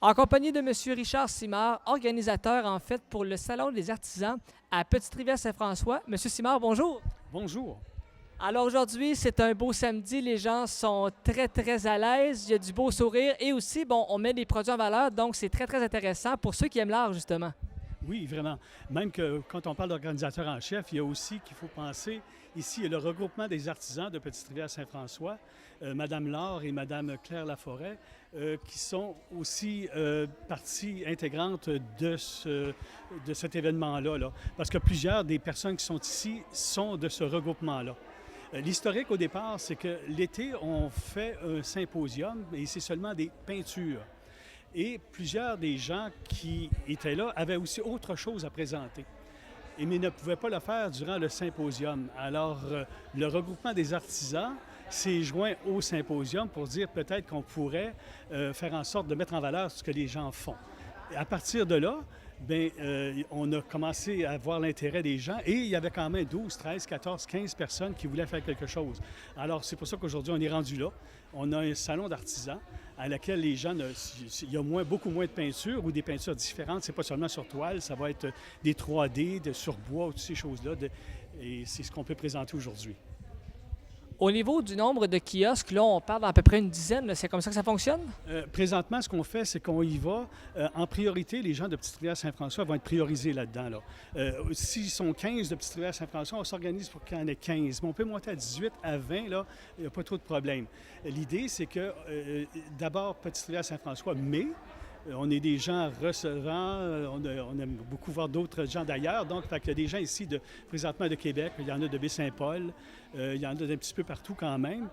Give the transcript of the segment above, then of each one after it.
En compagnie de M. Richard Simard, organisateur en fait pour le Salon des artisans à Petite-Rivière-Saint-François. M. Simard, bonjour. Bonjour. Alors aujourd'hui, c'est un beau samedi, les gens sont très à l'aise, il y a du beau sourire et aussi, bon, on met des produits en valeur, donc c'est très intéressant pour ceux qui aiment l'art justement. Oui, vraiment. Même que quand on parle d'organisateur en chef, il y a aussi qu'il faut penser, ici, il y a le regroupement des artisans de Petite-Rivière-Saint-François, Madame Laure et Madame Claire Laforêt, qui sont aussi partie intégrante de cet événement-là. Parce que plusieurs des personnes qui sont ici sont de ce regroupement-là. L'historique au départ, c'est que l'été, on fait un symposium et c'est seulement des peintures. Et plusieurs des gens qui étaient là avaient aussi autre chose à présenter, mais ne pouvaient pas le faire durant le symposium. Alors, le regroupement des artisans s'est joint au symposium pour dire peut-être qu'on pourrait faire en sorte de mettre en valeur ce que les gens font. Et à partir de là, bien, on a commencé à voir l'intérêt des gens et il y avait quand même 12, 13, 14, 15 personnes qui voulaient faire quelque chose. Alors, c'est pour ça qu'aujourd'hui, on est rendu là. On a un salon d'artisans à laquelle les gens, il y a beaucoup moins de peintures ou des peintures différentes. C'est pas seulement sur toile, ça va être des 3D, sur bois, toutes ces choses-là. Et c'est ce qu'on peut présenter aujourd'hui. Au niveau du nombre de kiosques, là, on parle d'à peu près une dizaine, c'est comme ça que ça fonctionne? Présentement, ce qu'on fait, c'est qu'on y va. En priorité, les gens de Petite-Rivière-Saint-François vont être priorisés là-dedans. S'ils sont 15 de Petite-Rivière-Saint-François, on s'organise pour qu'il y en ait 15. Mais on peut monter à 18, à 20, là, il n'y a pas trop de problème. L'idée, c'est que d'abord, Petite-Rivière-Saint-François, mais on est des gens recevants, on aime beaucoup voir d'autres gens d'ailleurs. Donc, il y a des gens ici, présentement de Québec, il y en a de Baie-Saint-Paul, il y en a d'un petit peu partout quand même,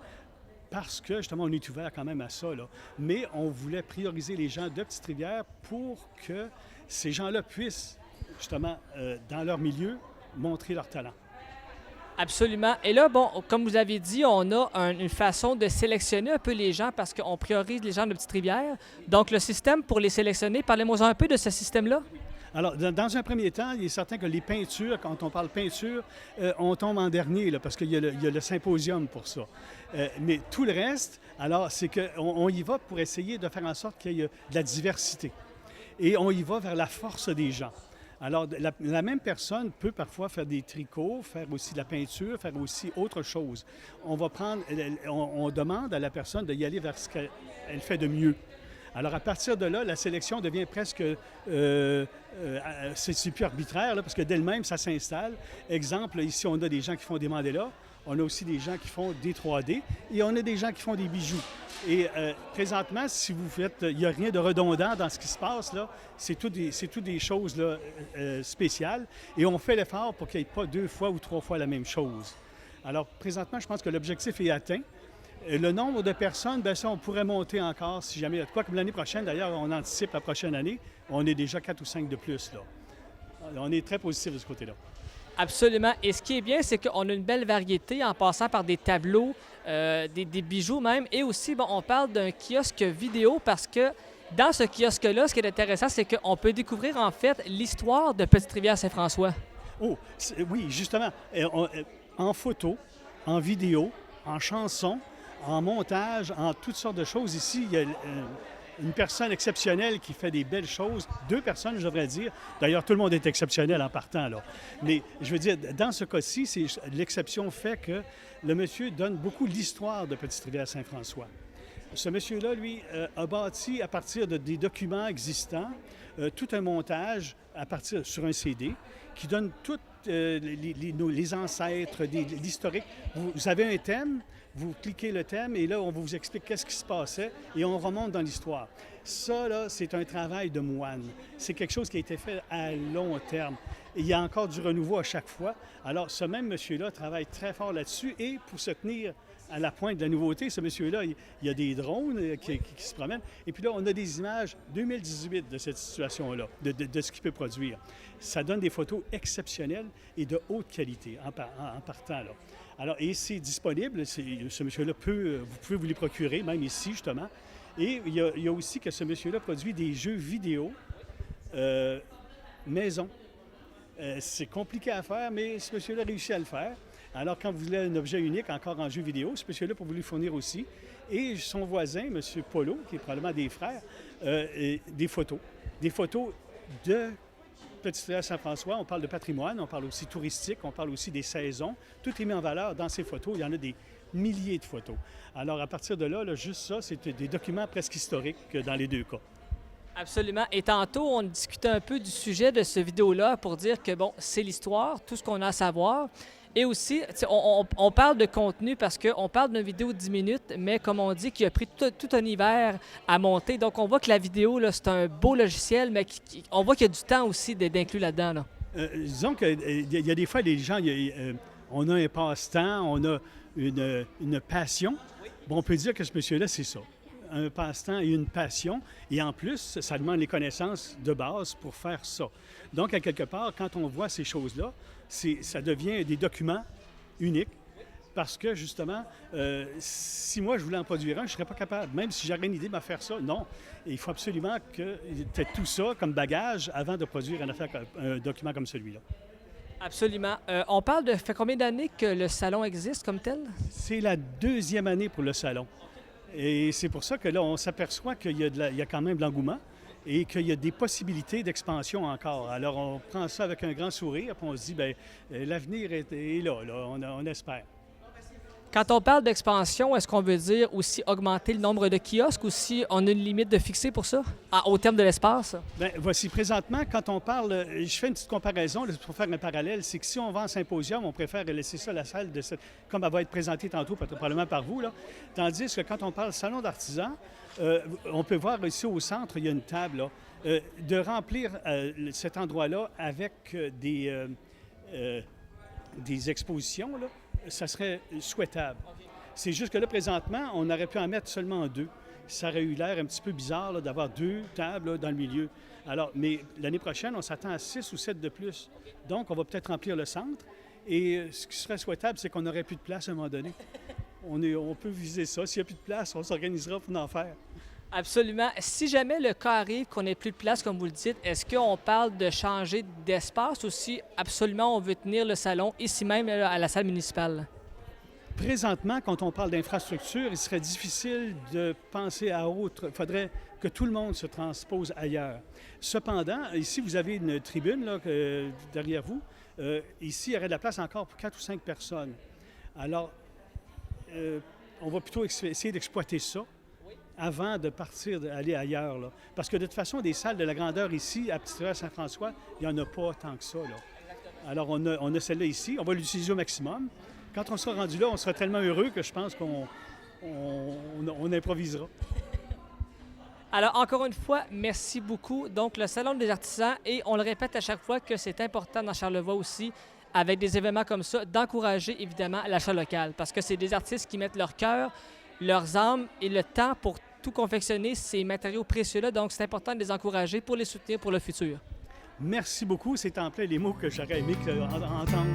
parce que justement, on est ouvert quand même à ça. Mais on voulait prioriser les gens de Petite-Rivière pour que ces gens-là puissent, justement, dans leur milieu, montrer leur talent. Absolument. Et là, bon, comme vous avez dit, on a une façon de sélectionner un peu les gens parce qu'on priorise les gens de Petite-Rivière. Donc, le système pour les sélectionner, parlez-moi un peu de ce système-là. Alors, dans un premier temps, il est certain que les peintures, quand on parle peinture, on tombe en dernier, parce qu'il y a le symposium pour ça. Mais tout le reste, alors, c'est qu'on y va pour essayer de faire en sorte qu'il y ait de la diversité. Et on y va vers la force des gens. Alors, la même personne peut parfois faire des tricots, faire aussi de la peinture, faire aussi autre chose. On demande à la personne d'y aller vers ce qu'elle fait de mieux. Alors, à partir de là, la sélection devient presque... c'est plus arbitraire, parce que d'elle-même, ça s'installe. Exemple, ici, on a des gens qui font des mandélas. On a aussi des gens qui font des 3D et on a des gens qui font des bijoux. Et présentement, si vous faites, il n'y a rien de redondant dans ce qui se passe, là. C'est tout des choses là, spéciales. Et on fait l'effort pour qu'il n'y ait pas 2 fois ou 3 fois la même chose. Alors, présentement, je pense que l'objectif est atteint. Le nombre de personnes, bien ça, on pourrait monter encore si jamais il y a de quoi. Comme l'année prochaine, d'ailleurs, on anticipe la prochaine année, on est déjà 4 ou 5 de plus, là. On est très positif de ce côté-là. Absolument. Et ce qui est bien, c'est qu'on a une belle variété en passant par des tableaux, des bijoux même. Et aussi, bon, on parle d'un kiosque vidéo parce que dans ce kiosque-là, ce qui est intéressant, c'est qu'on peut découvrir en fait l'histoire de Petite-Rivière-Saint-François. Oh, oui, justement. En photo, en vidéo, en chanson, en montage, en toutes sortes de choses. Ici, il y a une personne exceptionnelle qui fait des belles choses. 2 personnes, je devrais dire. D'ailleurs, tout le monde est exceptionnel en partant, là. Mais je veux dire, dans ce cas-ci, l'exception fait que le monsieur donne beaucoup l'histoire de Petite-Rivière-Saint-François. Ce monsieur-là, lui, a bâti à partir des documents existants tout un montage sur un CD qui donne tous les ancêtres, l'historique. Vous avez un thème, vous cliquez le thème et là, on vous explique qu'est-ce qui se passait et on remonte dans l'histoire. Ça, là, c'est un travail de moine. C'est quelque chose qui a été fait à long terme. Et il y a encore du renouveau à chaque fois. Alors, ce même monsieur-là travaille très fort là-dessus et pour se tenir à la pointe de la nouveauté, ce monsieur-là, il y a des drones qui se promènent. Et puis là, on a des images 2018 de cette situation-là, de ce qu'il peut produire. Ça donne des photos exceptionnelles et de haute qualité en partant, là. Alors, et c'est disponible. Ce monsieur-là vous pouvez vous les procurer, même ici, justement. Et il y a aussi que ce monsieur-là produit des jeux vidéo maison. C'est compliqué à faire, mais ce monsieur-là réussit à le faire. Alors, quand vous voulez un objet unique, encore en jeu vidéo, ce monsieur-là pour vous lui fournir aussi. Et son voisin, M. Polo, qui est probablement des frères, des photos. Des photos de Petite-Rivière-Saint-François. On parle de patrimoine, on parle aussi touristique, on parle aussi des saisons. Tout est mis en valeur dans ces photos. Il y en a des milliers de photos. Alors, à partir de là, juste ça, c'est des documents presque historiques dans les deux cas. Absolument. Et tantôt, on discutait un peu du sujet de ce vidéo-là pour dire que, bon, c'est l'histoire, tout ce qu'on a à savoir. Et aussi, on parle de contenu parce qu'on parle d'une vidéo de 10 minutes, mais comme on dit, qui a pris tout un hiver à monter. Donc, on voit que la vidéo, là, c'est un beau logiciel, mais on voit qu'il y a du temps aussi d'inclus là-dedans. Là. Disons qu'il y a des fois, les gens, on a un passe-temps, on a une passion. Bon, on peut dire que ce monsieur-là, c'est ça. Un passe-temps et une passion. Et en plus, ça demande les connaissances de base pour faire ça. Donc, à quelque part, quand on voit ces choses-là, ça devient des documents uniques parce que, justement, si moi, je voulais en produire un, je ne serais pas capable. Même si j'aurais une idée de me faire ça, non. Il faut absolument que tu aies tout ça comme bagage avant de produire un document comme celui-là. Absolument. On parle de... fait combien d'années que le salon existe comme tel? C'est la 2e année pour le salon. Et c'est pour ça que là, on s'aperçoit qu'il y a quand même de l'engouement et qu'il y a des possibilités d'expansion encore. Alors, on prend ça avec un grand sourire, puis on se dit, bien, l'avenir est là, on espère. Quand on parle d'expansion, est-ce qu'on veut dire aussi augmenter le nombre de kiosques ou si on a une limite de fixer pour ça, au terme de l'espace? Bien, voici, présentement, quand on parle, je fais une petite comparaison là, pour faire un parallèle, c'est que si on va en symposium, on préfère laisser ça la salle, comme elle va être présentée tantôt, probablement par vous, là. Tandis que quand on parle salon d'artisans, on peut voir ici au centre, il y a une table, là, de remplir cet endroit-là avec des expositions, là. Ça serait souhaitable. C'est juste que là, présentement, on aurait pu en mettre seulement 2. Ça aurait eu l'air un petit peu bizarre là, d'avoir 2 tables là, dans le milieu. Alors, mais l'année prochaine, on s'attend à 6 ou 7 de plus. Donc, on va peut-être remplir le centre. Et ce qui serait souhaitable, c'est qu'on n'aurait plus de place à un moment donné. On peut viser ça. S'il n'y a plus de place, on s'organisera pour en faire. Absolument. Si jamais le cas arrive qu'on n'ait plus de place, comme vous le dites, est-ce qu'on parle de changer d'espace ou si absolument on veut tenir le salon ici même à la salle municipale? Présentement, quand on parle d'infrastructure, il serait difficile de penser à autre. Il faudrait que tout le monde se transpose ailleurs. Cependant, ici, vous avez une tribune là, derrière vous. Ici, il y aurait de la place encore pour 4 ou 5 personnes. Alors, on va plutôt essayer d'exploiter ça avant de partir, d'aller ailleurs. Là. Parce que de toute façon, des salles de la grandeur ici, à Petite-Rivière-Saint-François, il n'y en a pas tant que ça. Là. Alors, on a celle-là ici. On va l'utiliser au maximum. Quand on sera rendu là, on sera tellement heureux que je pense qu'on improvisera. Alors, encore une fois, merci beaucoup. Donc, le Salon des artisans, et on le répète à chaque fois que c'est important dans Charlevoix aussi, avec des événements comme ça, d'encourager évidemment l'achat local. Parce que c'est des artistes qui mettent leur cœur, leurs âmes et le temps pour tout confectionner ces matériaux précieux-là. Donc, c'est important de les encourager pour les soutenir pour le futur. Merci beaucoup. C'est en plein les mots que j'aurais aimé entendre.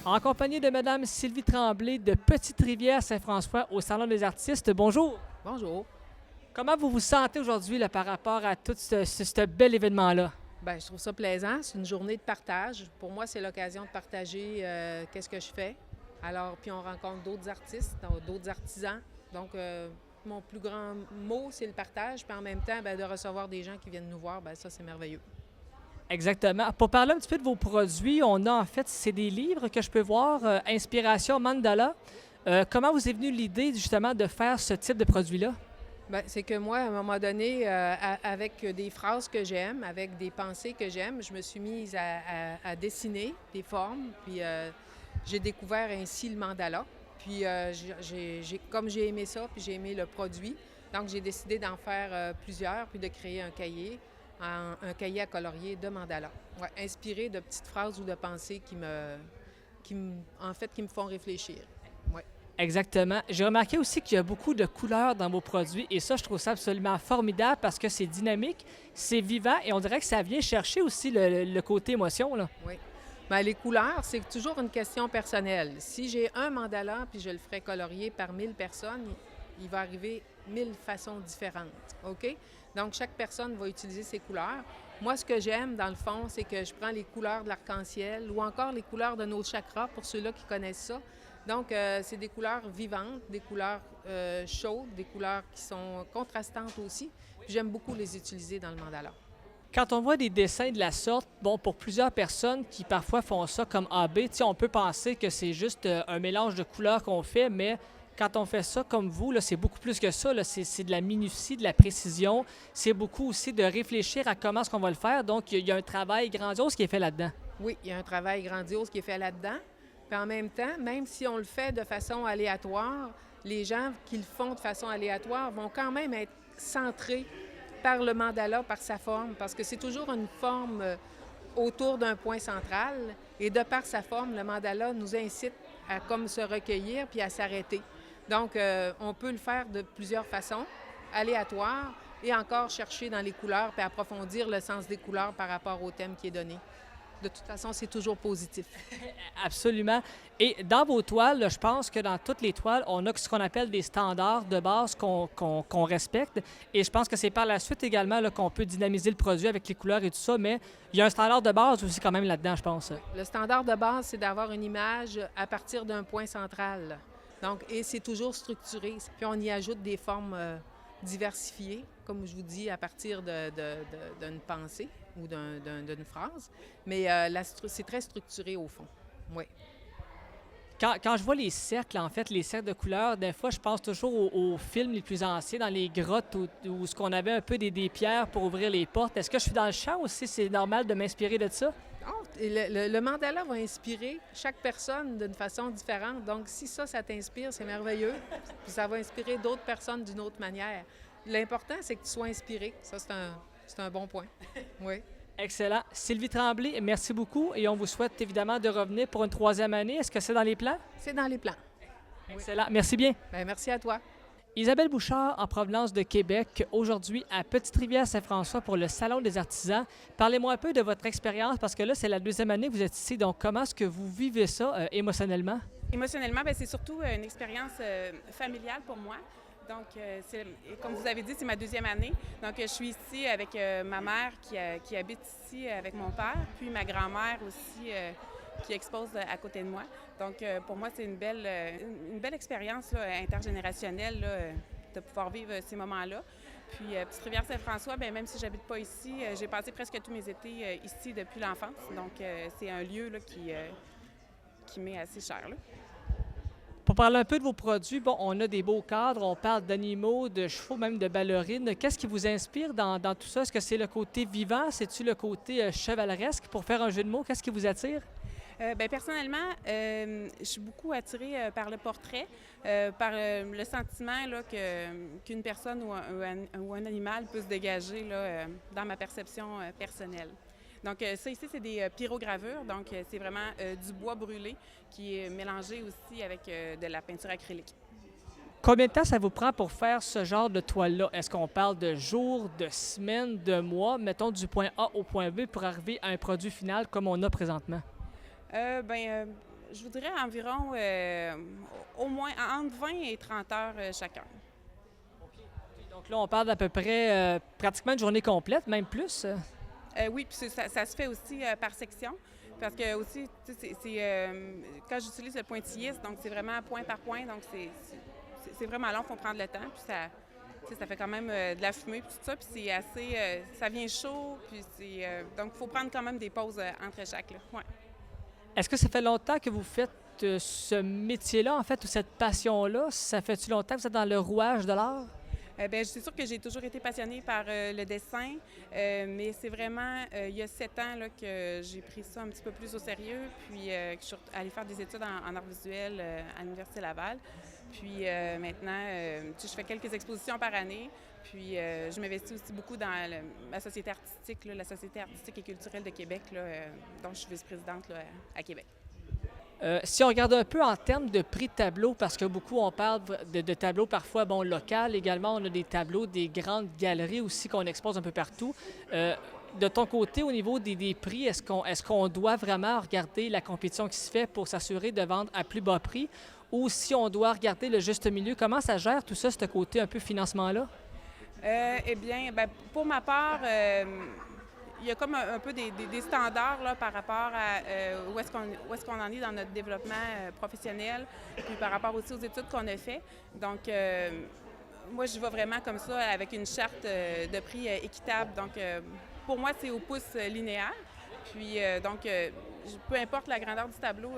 en compagnie de Madame Sylvie Tremblay de Petite-Rivière-Saint-François au Salon des artistes. Bonjour. Bonjour. Comment vous vous sentez aujourd'hui là, par rapport à tout ce bel événement-là? Bien, je trouve ça plaisant. C'est une journée de partage. Pour moi, c'est l'occasion de partager qu'est-ce que je fais. Alors, puis on rencontre d'autres artistes, d'autres artisans. Donc, mon plus grand mot, c'est le partage. Puis en même temps, bien, de recevoir des gens qui viennent nous voir, bien, ça, c'est merveilleux. Exactement. Pour parler un petit peu de vos produits, on a en fait, c'est des livres que je peux voir, Inspiration Mandala. Comment vous est venue l'idée justement de faire ce type de produit-là? Bien, c'est que moi, à un moment donné, avec des phrases que j'aime, avec des pensées que j'aime, je me suis mise à dessiner des formes. Puis j'ai découvert ainsi le mandala. Puis comme j'ai aimé ça, puis j'ai aimé le produit, donc j'ai décidé d'en faire plusieurs, puis de créer un cahier à colorier de mandala. Ouais, inspiré de petites phrases ou de pensées qui me font réfléchir. Ouais. Exactement. J'ai remarqué aussi qu'il y a beaucoup de couleurs dans vos produits et ça, je trouve ça absolument formidable parce que c'est dynamique, c'est vivant et on dirait que ça vient chercher aussi le côté émotion, là. Oui. Bien, les couleurs, c'est toujours une question personnelle. Si j'ai un mandala puis je le ferai colorier par 1000 personnes, il va arriver 1000 façons différentes. OK? Donc, chaque personne va utiliser ses couleurs. Moi, ce que j'aime, dans le fond, c'est que je prends les couleurs de l'arc-en-ciel ou encore les couleurs de nos chakras, pour ceux-là qui connaissent ça. Donc, c'est des couleurs vivantes, des couleurs chaudes, des couleurs qui sont contrastantes aussi. Puis j'aime beaucoup les utiliser dans le mandala. Quand on voit des dessins de la sorte, bon, pour plusieurs personnes qui parfois font ça comme AB, on peut penser que c'est juste un mélange de couleurs qu'on fait, mais quand on fait ça comme vous, là, c'est beaucoup plus que ça. Là. C'est de la minutie, de la précision. C'est beaucoup aussi de réfléchir à comment est-ce qu'on va le faire. Donc, il y a un travail grandiose qui est fait là-dedans. Oui, il y a un travail grandiose qui est fait là-dedans. Puis en même temps, même si on le fait de façon aléatoire, les gens qui le font de façon aléatoire vont quand même être centrés par le mandala, par sa forme, parce que c'est toujours une forme autour d'un point central. Et de par sa forme, le mandala nous incite à comme se recueillir puis à s'arrêter. Donc, on peut le faire de plusieurs façons, aléatoires, et encore chercher dans les couleurs puis approfondir le sens des couleurs par rapport au thème qui est donné. De toute façon, c'est toujours positif. Absolument. Et dans vos toiles, là, je pense que dans toutes les toiles, on a ce qu'on appelle des standards de base qu'on respecte. Et je pense que c'est par la suite également là, qu'on peut dynamiser le produit avec les couleurs et tout ça. Mais il y a un standard de base aussi quand même là-dedans, je pense. Le standard de base, c'est d'avoir une image à partir d'un point central. Donc, et c'est toujours structuré. Puis on y ajoute des formes diversifiées, comme je vous dis, à partir d'une pensée ou d'une phrase. Mais c'est très structuré au fond. Oui. Quand je vois les cercles, en fait, les cercles de couleurs, des fois, je pense toujours aux films les plus anciens, dans les grottes où ce qu'on avait un peu des pierres pour ouvrir les portes. Est-ce que je suis dans le champ aussi? C'est normal de m'inspirer de ça? Non, le mandala va inspirer chaque personne d'une façon différente. Donc, si ça t'inspire, c'est merveilleux. Puis ça va inspirer d'autres personnes d'une autre manière. L'important, c'est que tu sois inspiré. Ça, c'est un bon point. Oui. Excellent. Sylvie Tremblay, merci beaucoup et on vous souhaite évidemment de revenir pour une 3e année. Est-ce que c'est dans les plans? C'est dans les plans. Excellent. Merci bien. Bien, merci à toi. Isabelle Bouchard, en provenance de Québec, aujourd'hui à Petite-Rivière-Saint-François pour le Salon des artisans. Parlez-moi un peu de votre expérience parce que là, c'est la 2e année que vous êtes ici. Donc, comment est-ce que vous vivez ça émotionnellement? Émotionnellement, bien, c'est surtout une expérience familiale pour moi. Donc, comme vous avez dit, c'est ma 2e année. Donc, je suis ici avec ma mère qui habite ici avec mon père, puis ma grand-mère aussi qui expose à côté de moi. Donc, pour moi, c'est une belle expérience là, intergénérationnelle là, de pouvoir vivre ces moments-là. Puis, Petite-Rivière-Saint-François, bien, même si j'habite pas ici, j'ai passé presque tous mes étés ici depuis l'enfance. Donc, c'est un lieu là, qui m'est assez cher. Là. Pour parler un peu de vos produits, bon, on a des beaux cadres, on parle d'animaux, de chevaux, même de ballerines. Qu'est-ce qui vous inspire dans tout ça? Est-ce que c'est le côté vivant? C'est-tu le côté chevaleresque? Pour faire un jeu de mots, qu'est-ce qui vous attire? Bien, personnellement, je suis beaucoup attirée par le portrait, par le sentiment là, qu'une personne ou un animal peut se dégager là, dans ma perception personnelle. Donc, ça ici, c'est des pyrogravures. Donc, c'est vraiment du bois brûlé qui est mélangé aussi avec de la peinture acrylique. Combien de temps ça vous prend pour faire ce genre de toile-là? Est-ce qu'on parle de jours, de semaines, de mois, mettons du point A au point B pour arriver à un produit final comme on a présentement? Je voudrais environ au moins entre 20 et 30 heures chacun. Donc là, on parle d'à peu près pratiquement une journée complète, même plus. Oui, puis ça se fait aussi par section. Parce que aussi, tu sais, quand j'utilise le pointilliste, donc c'est vraiment point par point, donc c'est vraiment long, il faut prendre le temps, puis ça, tu sais, ça fait quand même de la fumée, puis tout ça, puis c'est assez, ça vient chaud, puis donc il faut prendre quand même des pauses entre chaque, là. Ouais. Est-ce que ça fait longtemps que vous faites ce métier-là, en fait, ou cette passion-là? Ça fait-tu longtemps que vous êtes dans le rouage de l'art? Bien, c'est sûr que j'ai toujours été passionnée par le dessin, mais c'est vraiment il y a 7 ans là, que j'ai pris ça un petit peu plus au sérieux, puis que je suis allée faire des études en art visuel à l'Université Laval. Puis maintenant, tu sais, je fais quelques expositions par année, puis je m'investis aussi beaucoup dans la société artistique, là, la Société artistique et culturelle de Québec, là, dont je suis vice-présidente là, à Québec. Si on regarde un peu en termes de prix de tableau, parce que beaucoup on parle de tableaux parfois local, également on a des tableaux, des grandes galeries aussi qu'on expose un peu partout. De ton côté, au niveau des prix, est-ce qu'on doit vraiment regarder la compétition qui se fait pour s'assurer de vendre à plus bas prix, ou si on doit regarder le juste milieu? Comment ça gère tout ça, ce côté un peu financement-là? Eh bien, pour ma part, il y a comme un peu des standards là, par rapport à où est-ce qu'on en est dans notre développement professionnel, puis par rapport aussi aux études qu'on a fait. Donc, moi, je vais vraiment comme ça avec une charte de prix équitable. Donc, pour moi, c'est au pouce linéaire. Puis, donc, peu importe la grandeur du tableau,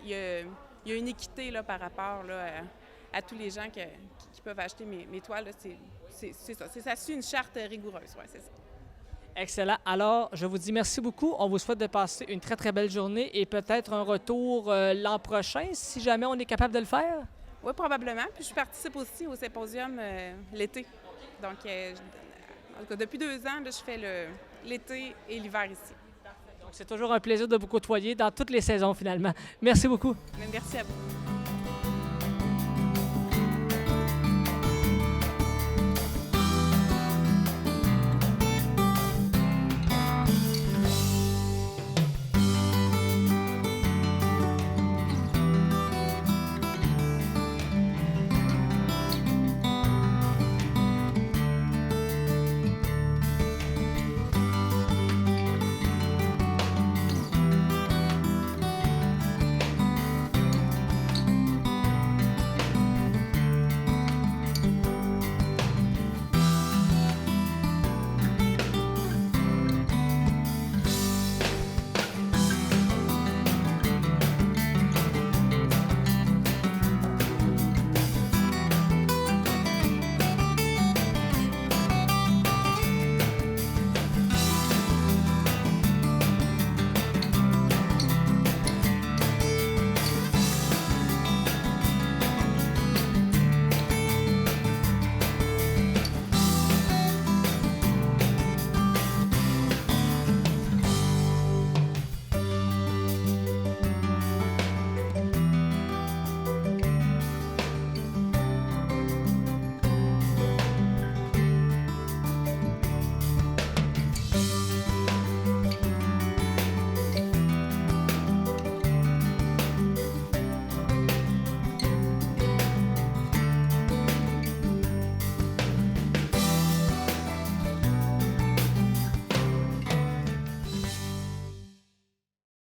il y a une équité là, par rapport là, à tous les gens qui peuvent acheter mes toiles. Là. C'est ça. Ça suit une charte rigoureuse, ouais, c'est ça. Excellent. Alors, je vous dis merci beaucoup. On vous souhaite de passer une très, très belle journée et peut-être un retour l'an prochain, si jamais on est capable de le faire. Oui, probablement. Puis je participe aussi au symposium l'été. Donc, en tout cas, depuis 2 ans, là, je fais l'été et l'hiver ici. Donc, c'est toujours un plaisir de vous côtoyer dans toutes les saisons, finalement. Merci beaucoup. Mais merci à vous.